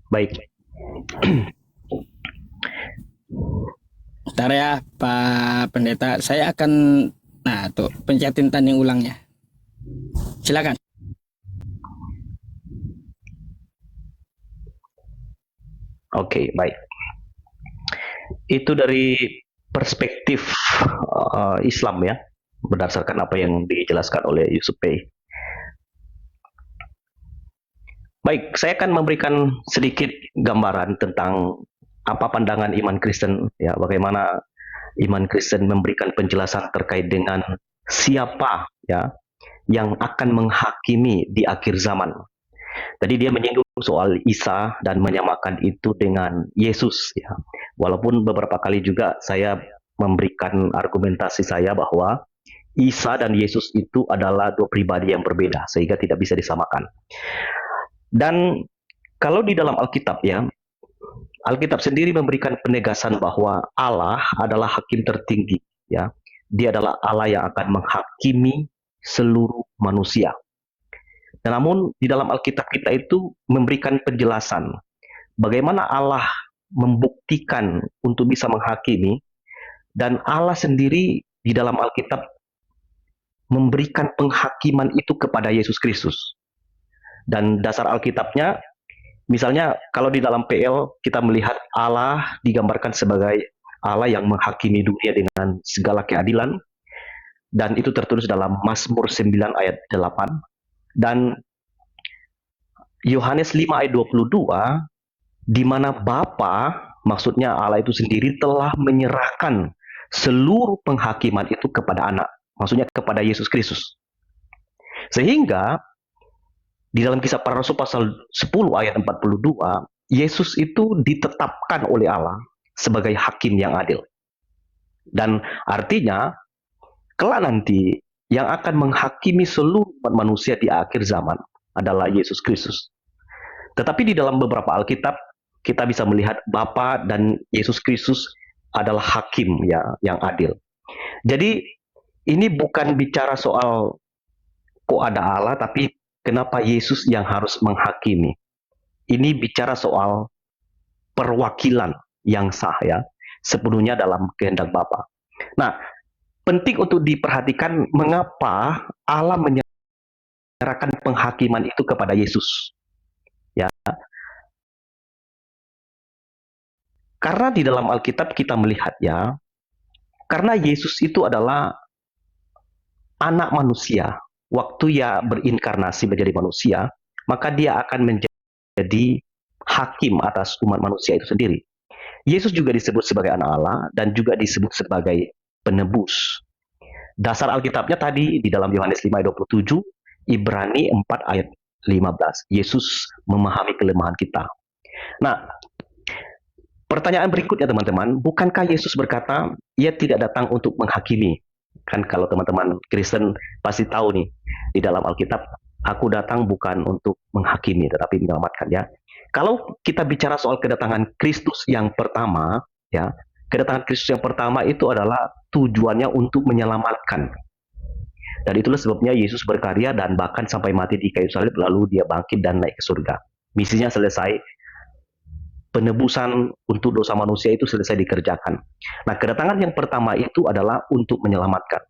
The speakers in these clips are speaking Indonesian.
Baik. Bentar ya, Pak Pendeta. Saya akan, nah tuh, pencetin tanding ulangnya. Silakan. Oke, baik. Itu dari perspektif Islam ya, berdasarkan apa yang dijelaskan oleh Yusuf Pei. Baik, saya akan memberikan sedikit gambaran tentang apa pandangan iman Kristen ya, bagaimana iman Kristen memberikan penjelasan terkait dengan siapa ya yang akan menghakimi di akhir zaman. Tadi dia menyinggung soal Isa dan menyamakan itu dengan Yesus ya. Walaupun beberapa kali juga saya memberikan argumentasi saya bahwa Isa dan Yesus itu adalah dua pribadi yang berbeda sehingga tidak bisa disamakan. Dan kalau di dalam Alkitab ya, Alkitab sendiri memberikan penegasan bahwa Allah adalah hakim tertinggi ya. Dia adalah Allah yang akan menghakimi seluruh manusia. Namun di dalam Alkitab kita itu memberikan penjelasan bagaimana Allah membuktikan untuk bisa menghakimi, dan Allah sendiri di dalam Alkitab memberikan penghakiman itu kepada Yesus Kristus. Dan dasar Alkitabnya, misalnya kalau di dalam PL kita melihat Allah digambarkan sebagai Allah yang menghakimi dunia dengan segala keadilan, dan itu tertulis dalam Mazmur 9 ayat 8, dan Yohanes 5 ayat 22, di mana Bapa, maksudnya Allah itu sendiri telah menyerahkan seluruh penghakiman itu kepada anak, maksudnya kepada Yesus Kristus. Sehingga di dalam Kisah Para Rasul pasal 10 ayat 42, Yesus itu ditetapkan oleh Allah sebagai hakim yang adil. Dan artinya, kelak nanti yang akan menghakimi seluruh manusia di akhir zaman adalah Yesus Kristus. Tetapi di dalam beberapa Alkitab kita bisa melihat Bapa dan Yesus Kristus adalah hakim ya yang adil. Jadi ini bukan bicara soal kok ada Allah, tapi kenapa Yesus yang harus menghakimi. Ini bicara soal perwakilan yang sah ya, sepenuhnya dalam kehendak Bapa. Nah, penting untuk diperhatikan mengapa Allah menyerahkan penghakiman itu kepada Yesus. Ya, karena di dalam Alkitab kita melihat ya, karena Yesus itu adalah anak manusia, waktu ia berinkarnasi menjadi manusia, maka dia akan menjadi hakim atas umat manusia itu sendiri. Yesus juga disebut sebagai anak Allah dan juga disebut sebagai penebus. Dasar Alkitabnya tadi di dalam Yohanes 5 ayat 27, Ibrani 4 ayat 15. Yesus memahami kelemahan kita. Nah, pertanyaan berikutnya teman-teman, bukankah Yesus berkata, ia tidak datang untuk menghakimi? Kan kalau teman-teman Kristen pasti tahu nih, di dalam Alkitab, aku datang bukan untuk menghakimi, tetapi menyelamatkan ya. Kalau kita bicara soal kedatangan Kristus yang pertama, ya, kedatangan Kristus yang pertama itu adalah tujuannya untuk menyelamatkan. Dan itulah sebabnya Yesus berkarya dan bahkan sampai mati di kayu salib, lalu dia bangkit dan naik ke surga. Misinya selesai, penebusan untuk dosa manusia itu selesai dikerjakan. Nah, kedatangan yang pertama itu adalah untuk menyelamatkan.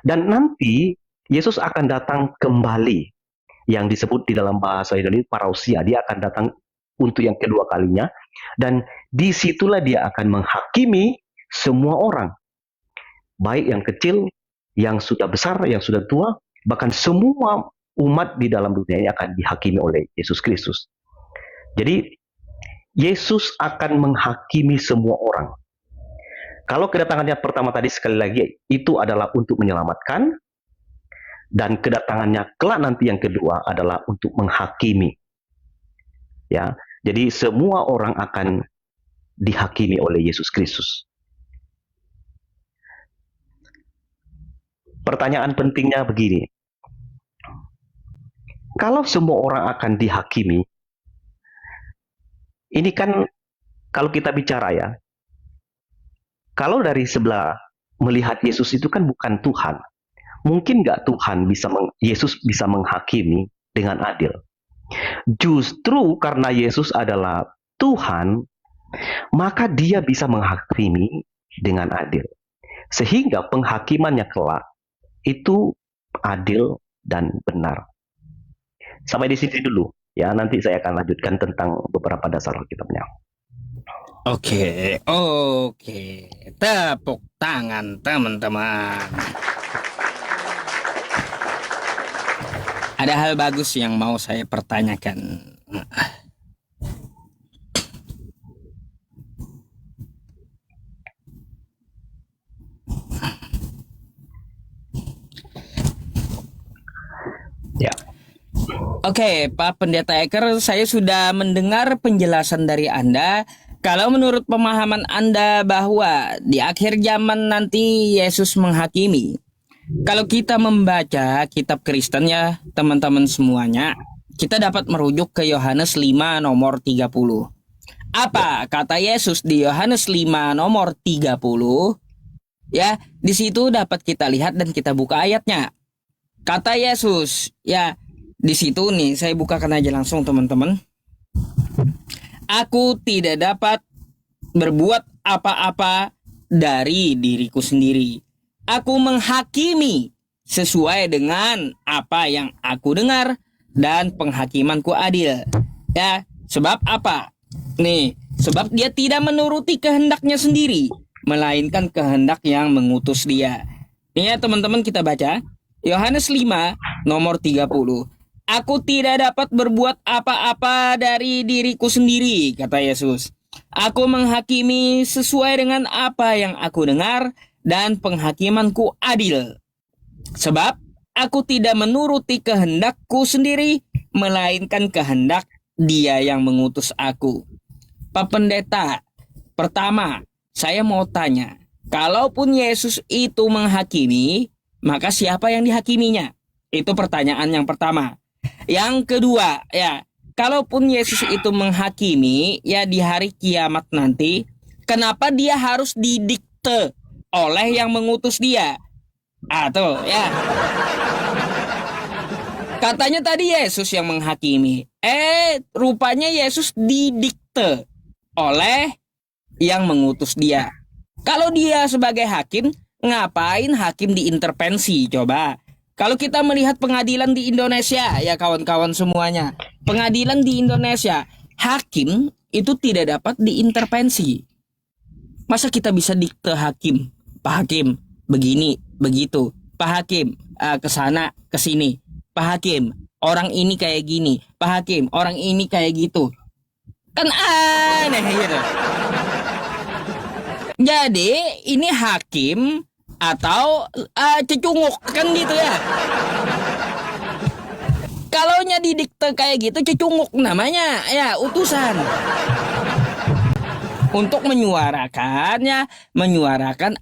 Dan nanti Yesus akan datang kembali, yang disebut di dalam bahasa Yunani parousia. Dia akan datang untuk yang kedua kalinya, dan disitulah dia akan menghakimi semua orang, baik yang kecil, yang sudah besar, yang sudah tua, bahkan semua umat di dalam dunia ini akan dihakimi oleh Yesus Kristus. Jadi Yesus akan menghakimi semua orang. Kalau kedatangannya pertama tadi sekali lagi itu adalah untuk menyelamatkan, dan kedatangannya kelak nanti yang kedua adalah untuk menghakimi. Ya, jadi semua orang akan dihakimi oleh Yesus Kristus. Pertanyaan pentingnya begini. Kalau semua orang akan dihakimi, ini kan kalau kita bicara ya, kalau dari sebelah melihat Yesus itu kan bukan Tuhan. Mungkin nggak Yesus bisa menghakimi dengan adil? Justru karena Yesus adalah Tuhan, maka dia bisa menghakimi dengan adil. Sehingga penghakimannya kelak itu adil dan benar. Sampai di sini dulu. Ya, nanti saya akan lanjutkan tentang beberapa dasar Alkitabnya. Oke. Tepuk tangan teman-teman. Ada hal bagus yang mau saya pertanyakan. Ya. Oke, Pak Pendeta Eker, saya sudah mendengar penjelasan dari Anda. Kalau menurut pemahaman Anda bahwa di akhir zaman nanti Yesus menghakimi. Kalau kita membaca kitab Kristen ya, teman-teman semuanya, kita dapat merujuk ke Yohanes 5 nomor 30. Apa kata Yesus di Yohanes 5 nomor 30? Ya, di situ dapat kita lihat dan kita buka ayatnya. Kata Yesus, ya, di situ nih, saya bukakan aja langsung teman-teman. Aku tidak dapat berbuat apa-apa dari diriku sendiri. Aku menghakimi sesuai dengan apa yang aku dengar dan penghakimanku adil. Ya, sebab apa? Nih, sebab dia tidak menuruti kehendaknya sendiri, melainkan kehendak yang mengutus dia. Ini ya teman-teman, kita baca Yohanes 5 nomor 30. Aku tidak dapat berbuat apa-apa dari diriku sendiri, kata Yesus. Aku menghakimi sesuai dengan apa yang aku dengar dan penghakimanku adil. Sebab aku tidak menuruti kehendakku sendiri, melainkan kehendak Dia yang mengutus aku. Pak Pendeta, pertama, saya mau tanya, kalaupun Yesus itu menghakimi, maka siapa yang dihakiminya? Itu pertanyaan yang pertama. Yang kedua, ya, kalaupun Yesus itu menghakimi, ya di hari kiamat nanti, kenapa dia harus didikte oleh yang mengutus dia? Tuh, ya. Katanya tadi Yesus yang menghakimi. Rupanya Yesus didikte oleh yang mengutus dia. Kalau dia sebagai hakim, ngapain hakim diintervensi? Coba. Kalau kita melihat pengadilan di Indonesia, ya kawan-kawan semuanya. Pengadilan di Indonesia, hakim itu tidak dapat diintervensi. Masa kita bisa dikte hakim? Pak Hakim, begini, begitu. Pak Hakim, kesana, kesini. Pak Hakim, orang ini kayak gini. Pak Hakim, orang ini kayak gitu. Kan aneh gitu. Jadi ini hakim atau cecunguk kan gitu ya. Kalaunya didikte kayak gitu cecunguk namanya, ya utusan. Untuk menyuarakan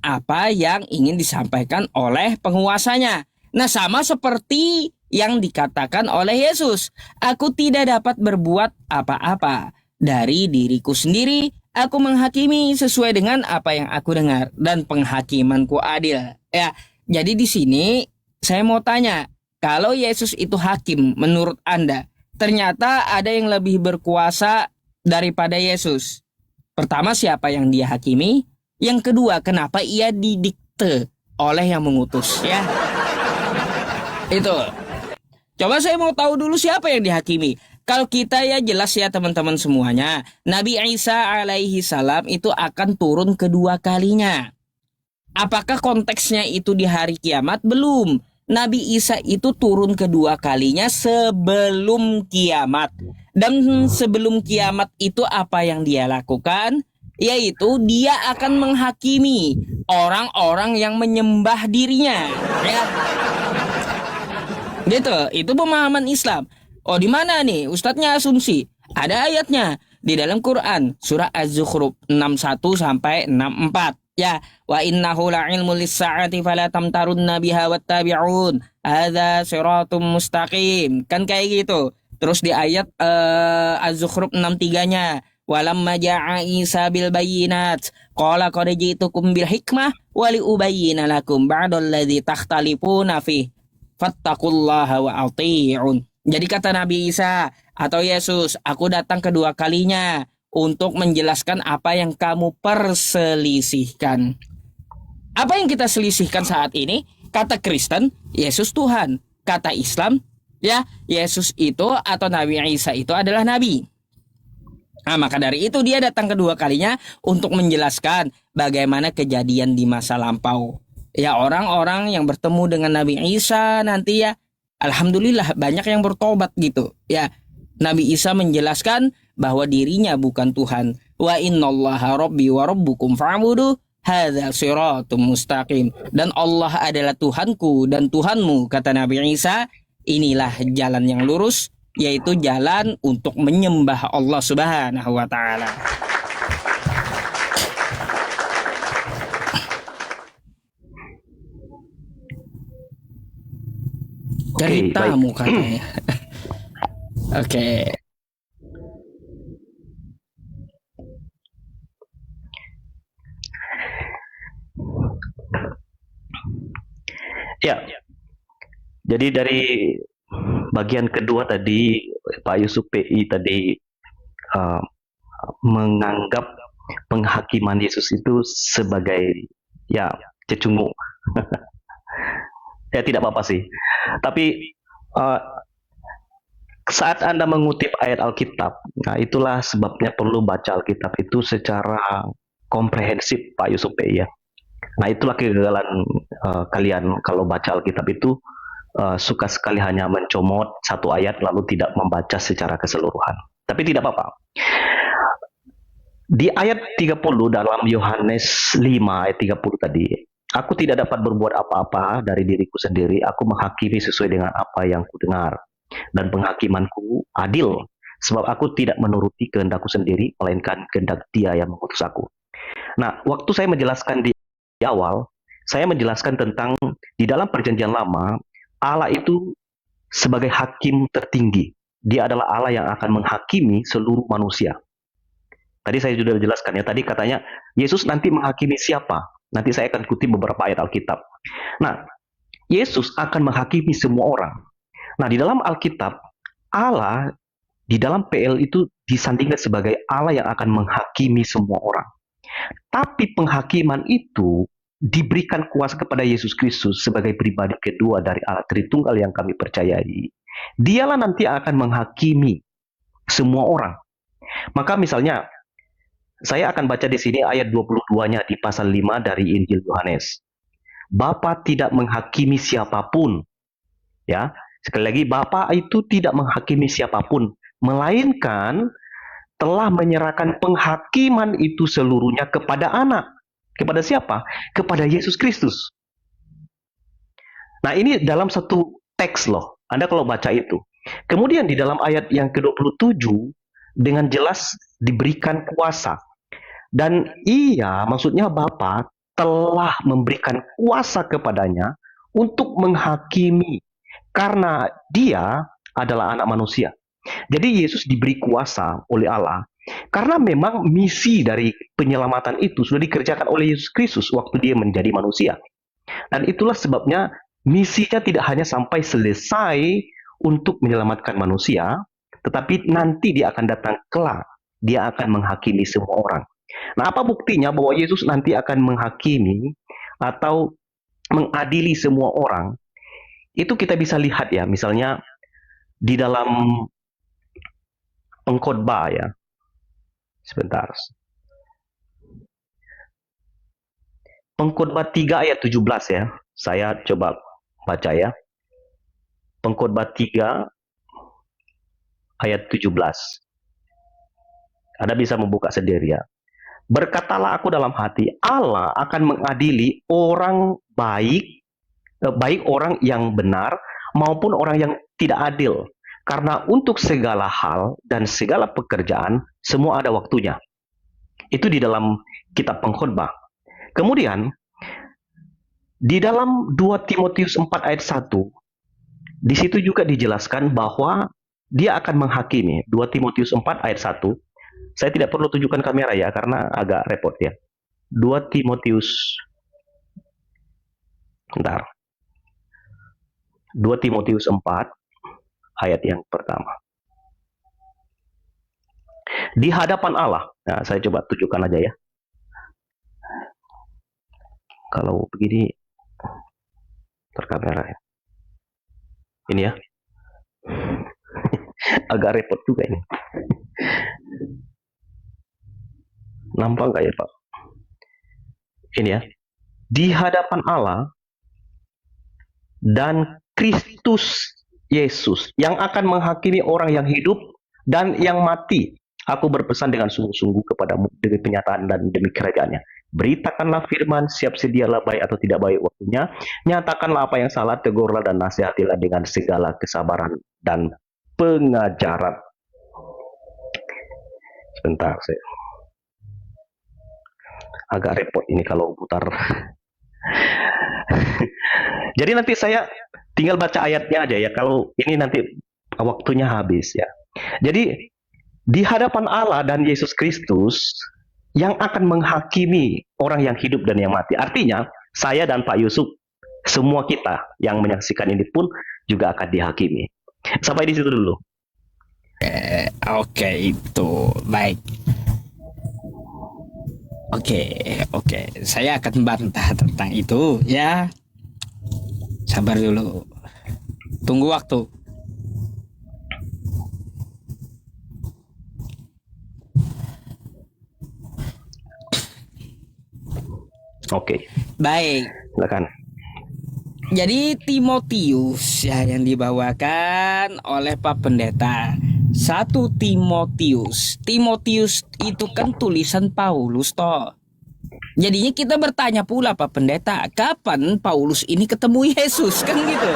apa yang ingin disampaikan oleh penguasanya. Nah, sama seperti yang dikatakan oleh Yesus, aku tidak dapat berbuat apa-apa dari diriku sendiri. Aku menghakimi sesuai dengan apa yang aku dengar dan penghakimanku adil. Ya, jadi di sini saya mau tanya, kalau Yesus itu hakim menurut Anda, ternyata ada yang lebih berkuasa daripada Yesus. Pertama, siapa yang dia hakimi? Yang kedua, kenapa ia didikte oleh yang mengutus? Ya, itu. Coba saya mau tahu dulu siapa yang dihakimi. Kalau kita ya jelas ya teman-teman semuanya, Nabi Isa alaihi salam itu akan turun kedua kalinya. Apakah konteksnya itu di hari kiamat? Belum. Nabi Isa itu turun kedua kalinya sebelum kiamat. Dan sebelum kiamat itu apa yang dia lakukan? Yaitu dia akan menghakimi orang-orang yang menyembah dirinya. Ya. Gitu, itu pemahaman Islam. Oh, di mana nih? Ustadznya asumsi. Ada ayatnya di dalam Quran, surah Az-Zukhruf 61 sampai 64. Ya, wa innahu la'ilmul lis-sa'ati fala tamtarunna biha wattabi'un. Hadza siratum mustaqim. Kan kayak gitu. Terus di ayat Az-Zukhruf 63-nya, walamma ja'a Isa bil bayyinat qala qad ji'tukum bil hikmah wa li ubayyina lakum ba'dal ladzi takhtalifuna fihi fattaqullaha wa ati'un. Jadi kata Nabi Isa atau Yesus, aku datang kedua kalinya untuk menjelaskan apa yang kamu perselisihkan. Apa yang kita selisihkan saat ini? Kata Kristen, Yesus Tuhan. Kata Islam, ya, Yesus itu atau Nabi Isa itu adalah nabi. Nah, maka dari itu dia datang kedua kalinya untuk menjelaskan bagaimana kejadian di masa lampau. Ya, orang-orang yang bertemu dengan Nabi Isa nanti ya, alhamdulillah banyak yang bertobat gitu. Ya, Nabi Isa menjelaskan bahwa dirinya bukan Tuhan. Wa innallaha rabbi wa rabbukum fa'budu hadza siratum mustaqim. Dan Allah adalah Tuhanku dan Tuhanmu, kata Nabi Isa. Inilah jalan yang lurus, yaitu jalan untuk menyembah Allah Subhanahu wa taala. Ceritamu katanya. Oke. Ya, jadi dari bagian kedua tadi Pak Yusuf PI tadi uh, menganggap penghakiman Yesus itu sebagai ya cecungu. Ya tidak apa-apa sih. Tapi uh, saat Anda mengutip ayat Alkitab, nah itulah sebabnya perlu baca Alkitab itu secara komprehensif Pak Yusuf PI ya. Nah itulah kegagalan kalian kalau baca Alkitab itu suka sekali hanya mencomot satu ayat lalu tidak membaca secara keseluruhan. Tapi tidak apa-apa. Di ayat 30 dalam Yohanes 5 ayat 30 tadi, aku tidak dapat berbuat apa-apa dari diriku sendiri, aku menghakimi sesuai dengan apa yang kudengar. Dan penghakimanku adil, sebab aku tidak menuruti kehendakku sendiri, melainkan kehendak Dia yang mengutus aku. Nah, waktu saya menjelaskan di awal, saya menjelaskan tentang di dalam perjanjian lama, Allah itu sebagai hakim tertinggi. Dia adalah Allah yang akan menghakimi seluruh manusia. Tadi saya sudah jelaskan ya, tadi katanya Yesus nanti menghakimi siapa? Nanti saya akan kutip beberapa ayat Alkitab. Nah, Yesus akan menghakimi semua orang. Nah, di dalam Alkitab, Allah di dalam PL itu disandingkan sebagai Allah yang akan menghakimi semua orang. Tapi penghakiman itu diberikan kuasa kepada Yesus Kristus sebagai pribadi kedua dari Allah Tritunggal yang kami percayai. Dialah nanti akan menghakimi semua orang. Maka misalnya, saya akan baca di sini ayat 22-nya di pasal 5 dari Injil Yohanes. Bapa tidak menghakimi siapapun. Ya, sekali lagi Bapa itu tidak menghakimi siapapun, melainkan telah menyerahkan penghakiman itu seluruhnya kepada anak. Kepada siapa? Kepada Yesus Kristus. Nah, ini dalam satu teks loh. Anda kalau baca itu. Kemudian di dalam ayat yang ke-27 dengan jelas diberikan kuasa. Dan ia, maksudnya Bapa, telah memberikan kuasa kepadanya untuk menghakimi. Karena dia adalah anak manusia. Jadi Yesus diberi kuasa oleh Allah. Karena memang misi dari penyelamatan itu sudah dikerjakan oleh Yesus Kristus waktu dia menjadi manusia. Dan itulah sebabnya misinya tidak hanya sampai selesai untuk menyelamatkan manusia, tetapi nanti dia akan datang kelak. Dia akan menghakimi semua orang. Nah, apa buktinya bahwa Yesus nanti akan menghakimi atau mengadili semua orang? Itu kita bisa lihat ya, misalnya di dalam Pengkhotbah ya. Sebentar. Pengkhotbah 3 ayat 17 ya. Saya coba baca ya. Pengkhotbah 3 ayat 17. Anda bisa membuka sendiri ya. Berkatalah aku dalam hati, Allah akan mengadili orang baik, baik orang yang benar maupun orang yang tidak adil. Karena untuk segala hal dan segala pekerjaan, semua ada waktunya. Itu di dalam kitab Pengkhotbah. Kemudian, di dalam 2 Timotius 4 ayat 1, di situ juga dijelaskan bahwa dia akan menghakimi. 2 Timotius 4 ayat 1. Saya tidak perlu tunjukkan kamera ya, karena agak repot ya. 2 Timotius, bentar. 2 Timotius 4 ayat yang pertama. Di hadapan Allah. Nah, saya coba tunjukkan aja ya. Kalau begini terkamera ya. Ini ya. Agak repot juga ini. Nampak nggak ya Pak? Ini ya. Di hadapan Allah dan Kristus Yesus yang akan menghakimi orang yang hidup dan yang mati. Aku berpesan dengan sungguh-sungguh kepadamu demi penyataan dan demi kerajaannya. Beritakanlah firman, siap sedialah baik atau tidak baik waktunya. Nyatakanlah apa yang salah, tegurlah dan nasihatilah dengan segala kesabaran dan pengajaran. Sebentar, saya agak repot ini kalau putar. Jadi nanti saya tinggal baca ayatnya aja ya. Kalau ini nanti waktunya habis ya. Jadi di hadapan Allah dan Yesus Kristus yang akan menghakimi orang yang hidup dan yang mati. Artinya saya dan Pak Yusuf, semua kita yang menyaksikan ini pun juga akan dihakimi. Sampai di situ dulu. Oke, itu baik. Oke, saya akan bantah tentang itu ya. Sabar dulu. Tunggu waktu. Oke, Baik. silakan. Jadi Timotius ya yang dibawakan oleh Pak Pendeta. 1 Timotius. Timotius itu kan tulisan Paulus toh. Jadinya kita bertanya pula Pak Pendeta, kapan Paulus ini ketemu Yesus kan gitu.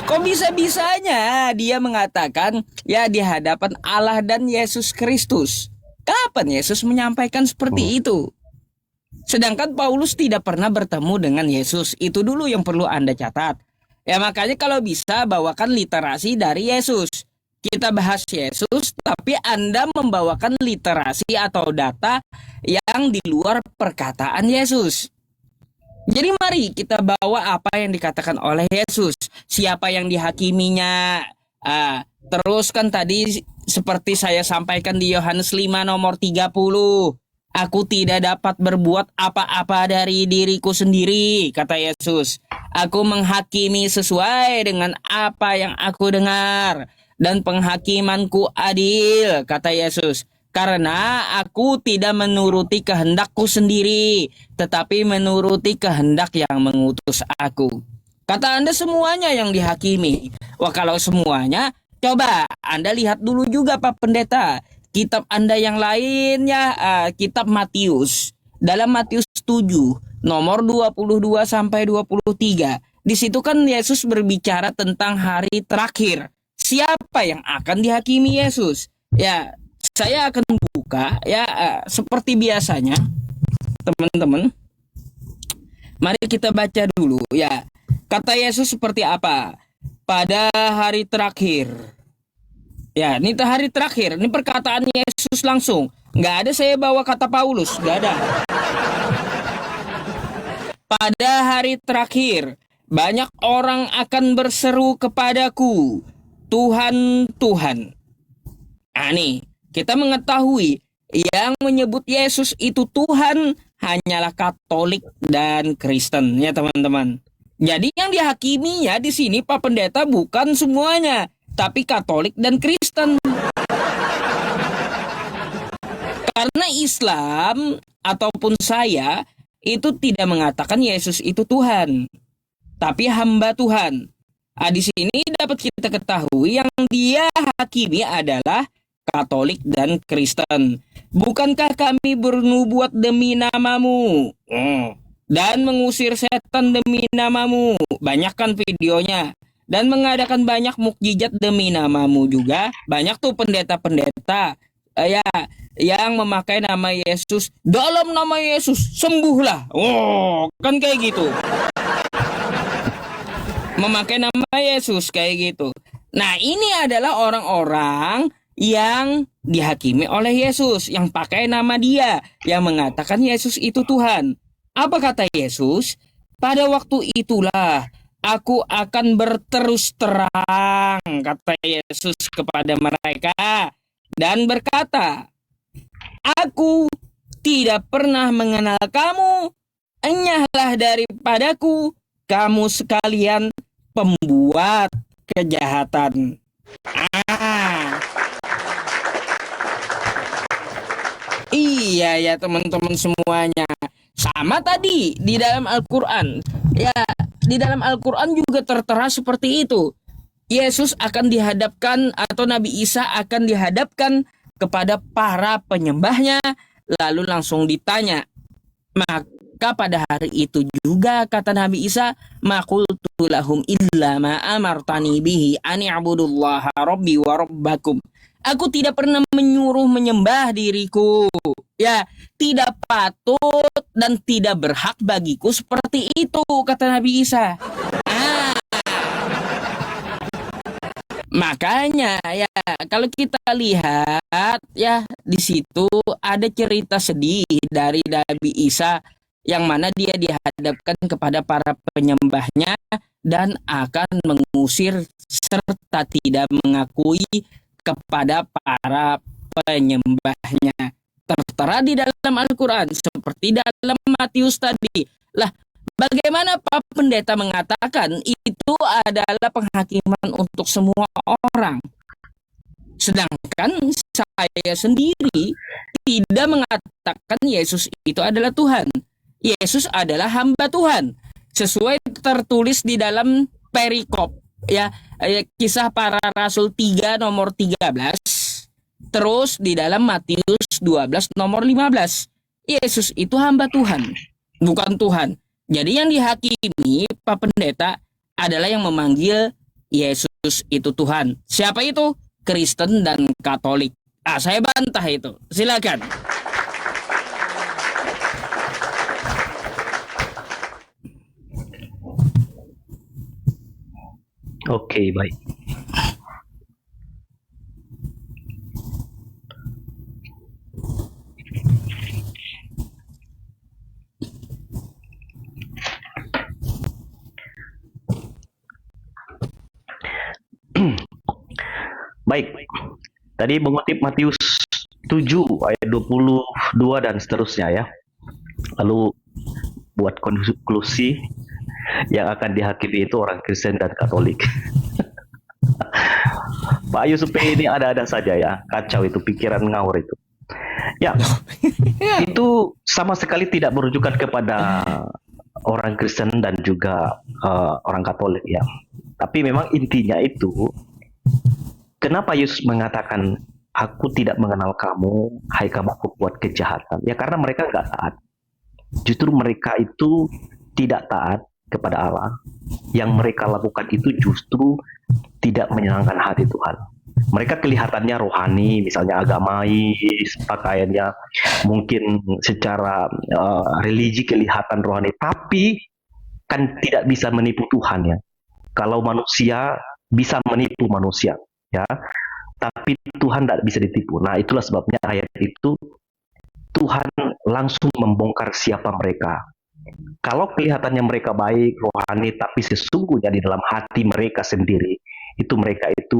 Kok bisa-bisanya dia mengatakan ya di hadapan Allah dan Yesus Kristus. Kapan Yesus menyampaikan seperti itu? Sedangkan Paulus tidak pernah bertemu dengan Yesus. Itu dulu yang perlu Anda catat. Ya makanya kalau bisa bawakan literasi dari Yesus. Kita bahas Yesus, tapi Anda membawakan literasi atau data yang di luar perkataan Yesus. Jadi mari kita bawa apa yang dikatakan oleh Yesus. Siapa yang dihakiminya. Terus kan tadi seperti saya sampaikan di Yohanes 5 nomor 30. Aku tidak dapat berbuat apa-apa dari diriku sendiri, kata Yesus. Aku menghakimi sesuai dengan apa yang aku dengar. Dan penghakimanku adil, kata Yesus. Karena aku tidak menuruti kehendakku sendiri, tetapi menuruti kehendak yang mengutus aku. Kata Anda semuanya yang dihakimi. Wah kalau semuanya, coba Anda lihat dulu juga Pak Pendeta. Kitab Anda yang lainnya, kitab Matius. Dalam Matius 7, nomor 22 sampai 23. Di situ kan Yesus berbicara tentang hari terakhir. Siapa yang akan dihakimi Yesus? Ya, saya akan buka ya seperti biasanya, teman-teman. Mari kita baca dulu ya. Kata Yesus seperti apa? Pada hari terakhir. Ya, ini hari terakhir. Ini perkataan Yesus langsung. Nggak ada saya bawa kata Paulus. Nggak ada. Pada hari terakhir, banyak orang akan berseru kepadaku, Tuhan, Tuhan. Nih, kita mengetahui yang menyebut Yesus itu Tuhan hanyalah Katolik dan Kristen, ya teman-teman. Jadi yang dihakiminya di sini Pak Pendeta bukan semuanya, tapi Katolik dan Kristen. Karena Islam ataupun saya itu tidak mengatakan Yesus itu Tuhan, tapi hamba Tuhan. Di sini dapat kita ketahui yang dia hakimi adalah Katolik dan Kristen. Bukankah kami bernubuat demi namamu dan mengusir setan demi namamu? Banyak kan videonya. Dan mengadakan banyak mukjizat demi namamu juga. Banyak tuh pendeta-pendeta ya yang memakai nama Yesus. Dalam nama Yesus sembuhlah. Kan kayak gitu. Memakai nama Yesus kayak gitu. Nah, ini adalah orang-orang yang dihakimi oleh Yesus, yang pakai nama dia, yang mengatakan Yesus itu Tuhan. Apa kata Yesus? Pada waktu itulah aku akan berterus terang, kata Yesus kepada mereka. dan berkata, "Aku tidak pernah mengenal kamu, enyahlah daripadaku, kamu sekalian pembuat kejahatan." Ah, iya ya teman-teman semuanya. Sama tadi di dalam Al-Quran. Ya, di dalam Al-Quran juga tertera seperti itu. Yesus akan dihadapkan atau Nabi Isa akan dihadapkan kepada para penyembahnya, lalu langsung ditanya. Maka pada hari itu juga kata Nabi Isa, "Maqultu lahum illa ma amartani bihi an i'budullaha rabbi wa rabbakum." Aku tidak pernah menyuruh menyembah diriku. Ya, tidak patut dan tidak berhak bagiku seperti itu, kata Nabi Isa. Ah, makanya ya, kalau kita lihat ya di situ ada cerita sedih dari Nabi Isa yang mana dia dihadapkan kepada para penyembahnya dan akan mengusir serta tidak mengakui kepada para penyembahnya. Tertera di dalam Al-Quran seperti dalam Matius tadi. Lah, bagaimana Pak Pendeta mengatakan itu adalah penghakiman untuk semua orang, sedangkan saya sendiri tidak mengatakan Yesus itu adalah Tuhan. Yesus adalah hamba Tuhan sesuai tertulis di dalam perikop ya, Kisah Para Rasul 3 nomor 13, terus di dalam Matius 12 nomor 15. Yesus itu hamba Tuhan, bukan Tuhan. Jadi yang dihakimi Pak Pendeta adalah yang memanggil Yesus itu Tuhan. Siapa itu? Kristen dan Katolik. Saya bantah itu. Silakan. Oke, baik. Baik. Tadi mengutip Matius 7 ayat 22 dan seterusnya ya. Lalu buat konklusi, yang akan dihakimi itu orang Kristen dan Katolik. Pak Yusuf ini ada-ada saja ya, kacau itu, pikiran ngawur itu. Ya, itu sama sekali tidak merujukan kepada orang Kristen dan juga orang Katolik ya. Tapi memang intinya itu, kenapa Yesus mengatakan, "Aku tidak mengenal kamu, hai kamu pembuat kejahatan"? Ya karena mereka nggak taat. Justru mereka itu tidak taat kepada Allah. Yang mereka lakukan itu justru tidak menyenangkan hati Tuhan. Mereka kelihatannya rohani, misalnya agamais, pakaiannya mungkin secara religi kelihatan rohani, tapi kan tidak bisa menipu Tuhan ya. Kalau manusia bisa menipu manusia, ya, tapi Tuhan tidak bisa ditipu. Nah, itulah sebabnya ayat itu Tuhan langsung membongkar siapa mereka. Kalau kelihatannya mereka baik, rohani, tapi sesungguhnya di dalam hati mereka sendiri, itu mereka itu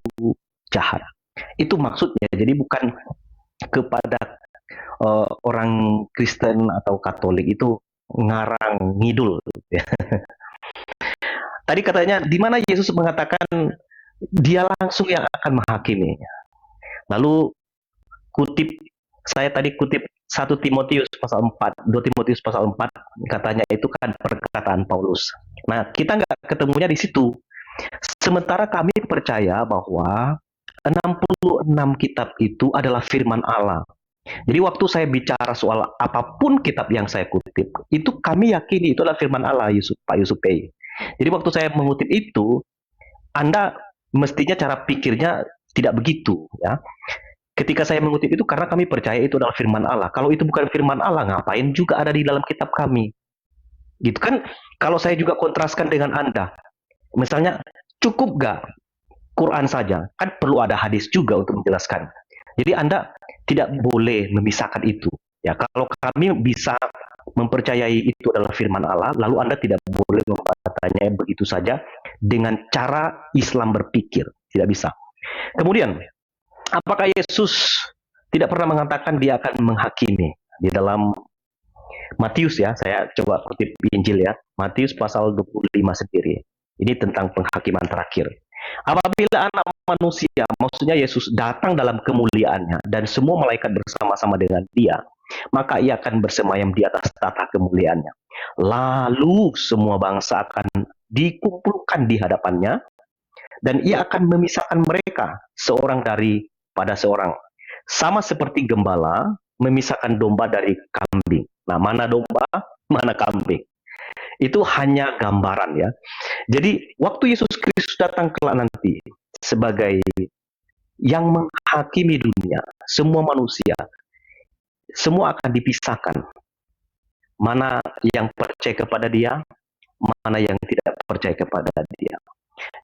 jahat. Itu maksudnya, jadi bukan kepada orang Kristen atau Katolik itu ngarang ngidul. Ya. Tadi katanya, di mana Yesus mengatakan dia langsung yang akan menghakimi. Lalu saya tadi kutip 1 Timotius pasal 4, 2 Timotius pasal 4, katanya itu kan perkataan Paulus. Nah, kita nggak ketemunya di situ. Sementara kami percaya bahwa 66 kitab itu adalah firman Allah. Jadi waktu saya bicara soal apapun kitab yang saya kutip, itu kami yakini itu adalah firman Allah, Pak Yusuf. Jadi waktu saya mengutip itu, Anda mestinya cara pikirnya tidak begitu, ya. Ketika saya mengutip itu karena kami percaya itu adalah firman Allah. Kalau itu bukan firman Allah, ngapain juga ada di dalam kitab kami? Gitu kan? Kalau saya juga kontraskan dengan Anda, misalnya cukup gak Quran saja? Kan perlu ada hadis juga untuk menjelaskan. Jadi Anda tidak boleh memisahkan itu. Ya, kalau kami bisa mempercayai itu adalah firman Allah, lalu Anda tidak boleh membatanya begitu saja dengan cara Islam berpikir. Tidak bisa. Kemudian, Apakah Yesus tidak pernah mengatakan dia akan menghakimi? Di dalam Matius ya, saya coba kutip Injil ya. Matius pasal 25 sendiri. Ini tentang penghakiman terakhir. Apabila anak manusia, maksudnya Yesus datang dalam kemuliaannya dan semua malaikat bersama-sama dengan dia, maka ia akan bersemayam di atas tahta kemuliaannya. Lalu semua bangsa akan dikumpulkan di hadapannya dan ia akan memisahkan mereka seorang daripada seorang. Sama seperti gembala memisahkan domba dari kambing. Nah, mana domba, mana kambing. Itu hanya gambaran ya. Jadi waktu Yesus Kristus datang kelak nanti sebagai yang menghakimi dunia, semua manusia, semua akan dipisahkan. Mana yang percaya kepada dia, mana yang tidak percaya kepada dia.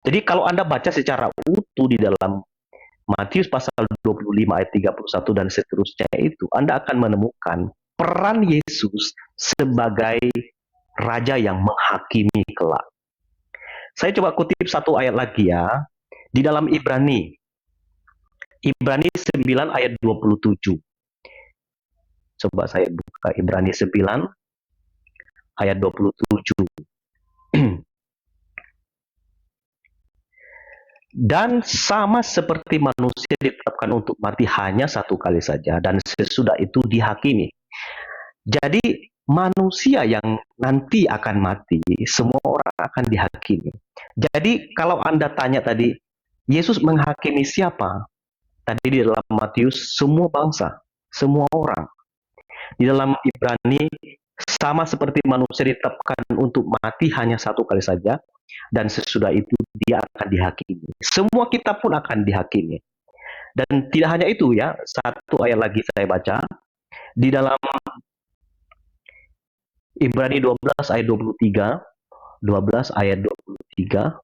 Jadi kalau Anda baca secara utuh di dalam Matius pasal 25 ayat 31 dan seterusnya itu, Anda akan menemukan peran Yesus sebagai raja yang menghakimi kelak. Saya coba kutip satu ayat lagi ya. Di dalam Ibrani 9 ayat 27. Coba saya buka Ibrani 9 ayat 27. Dan sama seperti manusia ditetapkan untuk mati hanya satu kali saja dan sesudah itu dihakimi. Jadi manusia yang nanti akan mati, semua orang akan dihakimi. Jadi kalau Anda tanya tadi, Yesus menghakimi siapa? Tadi di dalam Matius, semua bangsa, semua orang. Di dalam Ibrani, sama seperti manusia ditetapkan untuk mati hanya satu kali saja, dan sesudah itu dia akan dihakimi. Semua kita pun akan dihakimi. Dan tidak hanya itu ya, satu ayat lagi saya baca, di dalam Ibrani 12 ayat 23, 12 ayat 23,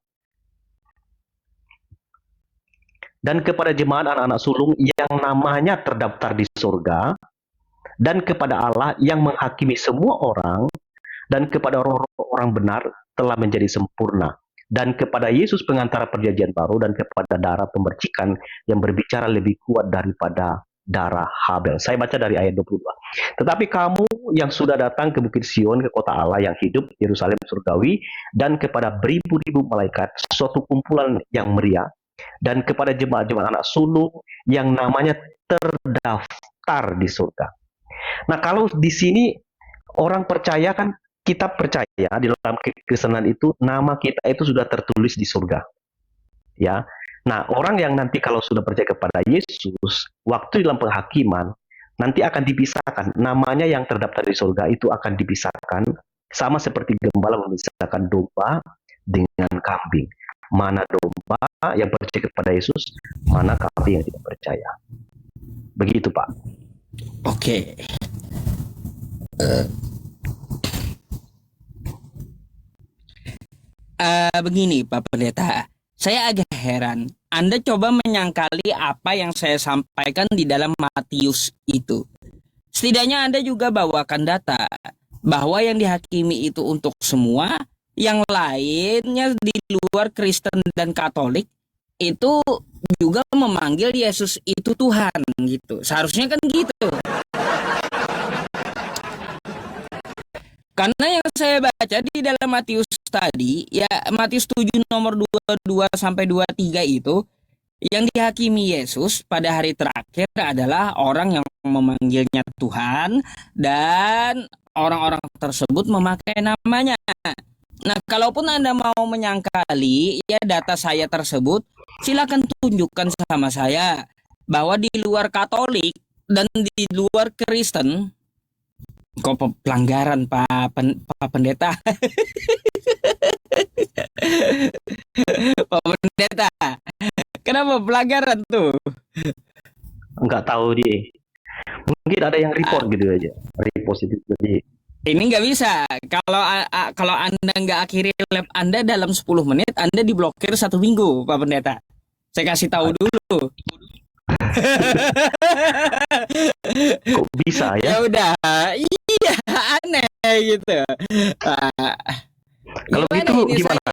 dan kepada jemaat anak-anak sulung yang namanya terdaftar di surga, dan kepada Allah yang menghakimi semua orang, dan kepada orang-orang benar telah menjadi sempurna, dan kepada Yesus pengantara perjanjian baru, dan kepada darah pembercikan yang berbicara lebih kuat daripada darah Habel. Saya baca dari ayat 22. Tetapi kamu yang sudah datang ke Bukit Sion, ke kota Allah yang hidup, Yerusalem surgawi, dan kepada beribu-ribu malaikat, suatu kumpulan yang meriah, dan kepada jemaat-jemaat anak sulung yang namanya terdaftar di surga. Nah, kalau di sini orang percaya kan, kita percaya di dalam kekristenan itu nama kita itu sudah tertulis di surga. Ya. Nah, orang yang nanti kalau sudah percaya kepada Yesus, waktu dalam penghakiman nanti akan dipisahkan. Namanya yang terdaftar di surga itu akan dipisahkan sama seperti gembala memisahkan domba dengan kambing. Mana domba yang percaya kepada Yesus, mana kambing yang tidak percaya. Begitu, Pak. Oke. Begini Pak Pendeta, saya agak heran. Anda coba menyangkali apa yang saya sampaikan di dalam Matius itu. Setidaknya Anda juga bawakan data bahwa yang dihakimi itu untuk semua, yang lainnya di luar Kristen dan Katolik itu juga memanggil Yesus itu Tuhan gitu. Seharusnya kan gitu. Karena yang saya baca di dalam Matius tadi, ya Matius 7 nomor 22 sampai 23 itu, yang dihakimi Yesus pada hari terakhir adalah orang yang memanggilnya Tuhan dan orang-orang tersebut memakai namanya. Nah, kalaupun Anda mau menyangkali ya data saya tersebut, silakan tunjukkan sama saya bahwa di luar Katolik dan di luar Kristen, kok pelanggaran Pak Pendeta. Pak Pendeta, kenapa pelanggaran tuh? Enggak tahu dia. Mungkin ada yang report gitu aja. Repost itu jadi. Ini nggak bisa. Kalau Anda nggak akhiri lab Anda dalam 10 menit, Anda diblokir 1 minggu, Pak Pendeta. Saya kasih tahu dulu. Kok bisa ya? Ya udah, iya aneh gitu. Kalau gitu gimana?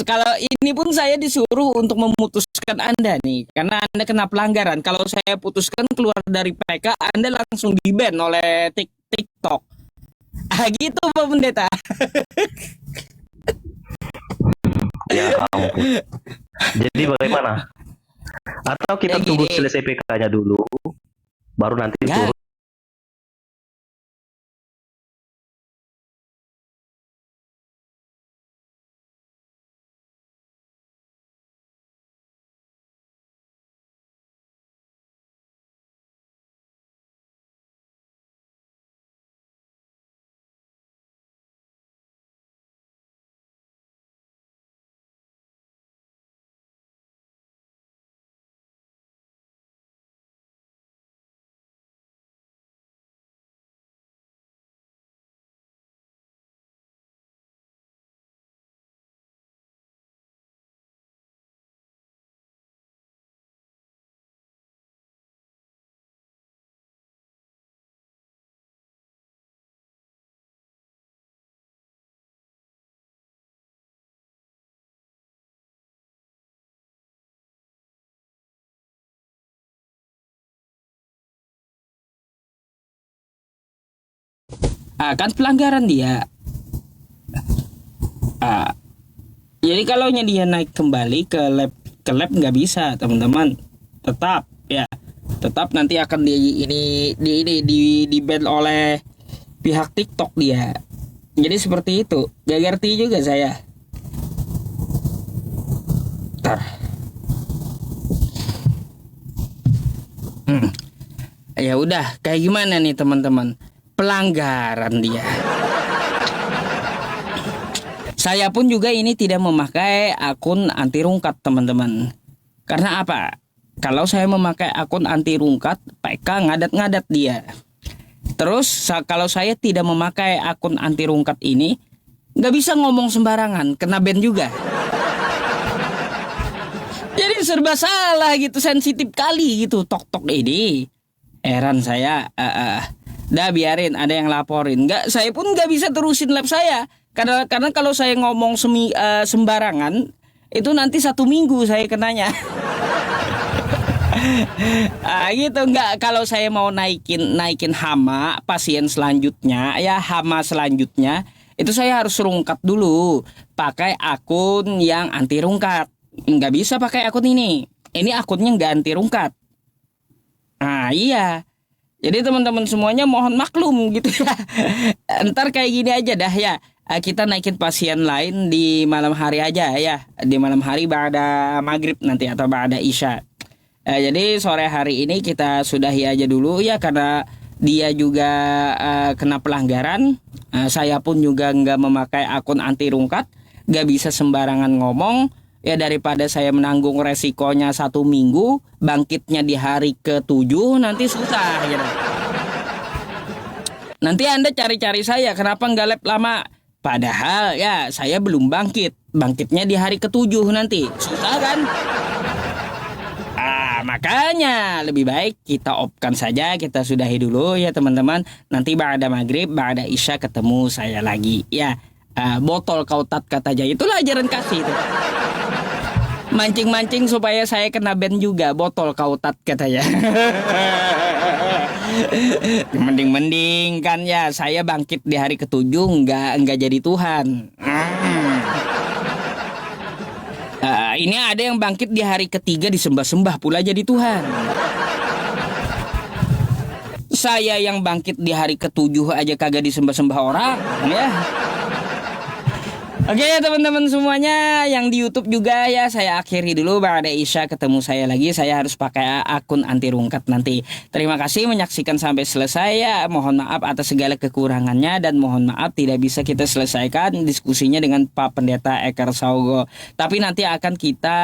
Kalau ini pun saya disuruh untuk memutuskan Anda nih, karena Anda kena pelanggaran. Kalau saya putuskan keluar dari PK, Anda langsung di-ban oleh TikTok. Ah gitu Pak Pendeta. Ya ampun. Jadi bagaimana? Atau kita Ya tunggu gini, selesai PK-nya dulu, baru nanti ya turun. kan pelanggaran dia. Ah, jadi kalau dia naik kembali ke lab nggak bisa teman-teman. Tetap ya, tetap nanti akan di ban oleh pihak TikTok dia. Jadi seperti itu. Gak ngerti juga saya. Ntar. Ya udah, kayak gimana nih teman-teman? Pelanggaran dia. Saya pun juga ini tidak memakai akun anti rungkat teman-teman. Karena apa? Kalau saya memakai akun anti rungkat, PK ngadat-ngadat dia. Terus kalau saya tidak memakai akun anti rungkat ini, nggak bisa ngomong sembarangan, kena ban juga. Jadi serba salah gitu, sensitif kali gitu tok-tok ini. Heran saya. Dah biarin, ada yang laporin. Nggak, saya pun nggak bisa terusin lab saya. Karena kalau saya ngomong sembarangan, itu nanti 1 minggu saya kenanya. Gitu nggak, kalau saya mau naikin hama pasien selanjutnya ya, hama selanjutnya itu saya harus rungkat dulu pakai akun yang anti rungkat. Nggak bisa pakai akun ini akunnya nggak anti rungkat. Iya, jadi teman-teman semuanya mohon maklum gitu ya. Ntar kayak gini aja dah ya. Kita naikin pasien lain di malam hari aja ya. Di malam hari ba'da maghrib nanti atau ba'da isya. Jadi sore hari ini kita sudahi aja dulu ya, karena dia juga kena pelanggaran. Saya pun juga nggak memakai akun anti rungkat, nggak bisa sembarangan ngomong. Ya daripada saya menanggung resikonya 1 minggu, bangkitnya di hari ke-7 nanti susah gitu. Nanti Anda cari-cari saya, kenapa nggak lab lama? Padahal ya saya belum bangkitnya di hari ke-7 nanti, susah kan? Makanya lebih baik kita opkan saja, kita sudahi dulu ya teman-teman. Nanti ba'da maghrib, ba'da isya ketemu saya lagi ya. Botol kautat kata aja, itulah ajaran kasih itu. Mancing-mancing supaya saya kena ban juga, botol kautat katanya. Mending kan ya saya bangkit di hari ke-7 nggak jadi Tuhan. Ini ada yang bangkit di hari ke-3 disembah-sembah pula jadi Tuhan. Saya yang bangkit di hari ke-7 aja kagak disembah-sembah orang ya. Oke ya teman-teman semuanya yang di YouTube juga ya, saya akhiri dulu. Ba'da isya ketemu saya lagi. Saya harus pakai akun anti rungkat nanti. Terima kasih menyaksikan sampai selesai ya. Mohon maaf atas segala kekurangannya, dan mohon maaf tidak bisa kita selesaikan diskusinya dengan Pak Pendeta Eckhart Saugo. Tapi nanti akan kita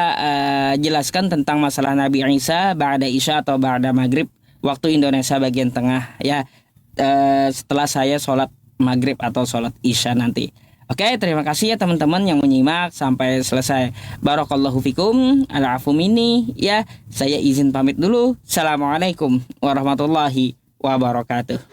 jelaskan tentang masalah Nabi Isa ba'da isya atau ba'da maghrib waktu Indonesia bagian tengah ya, setelah saya sholat maghrib atau sholat isya nanti. Oke, terima kasih ya teman-teman yang menyimak sampai selesai. Barakallahu fikum, al-afu minni ya. Saya izin pamit dulu. Assalamualaikum warahmatullahi wabarakatuh.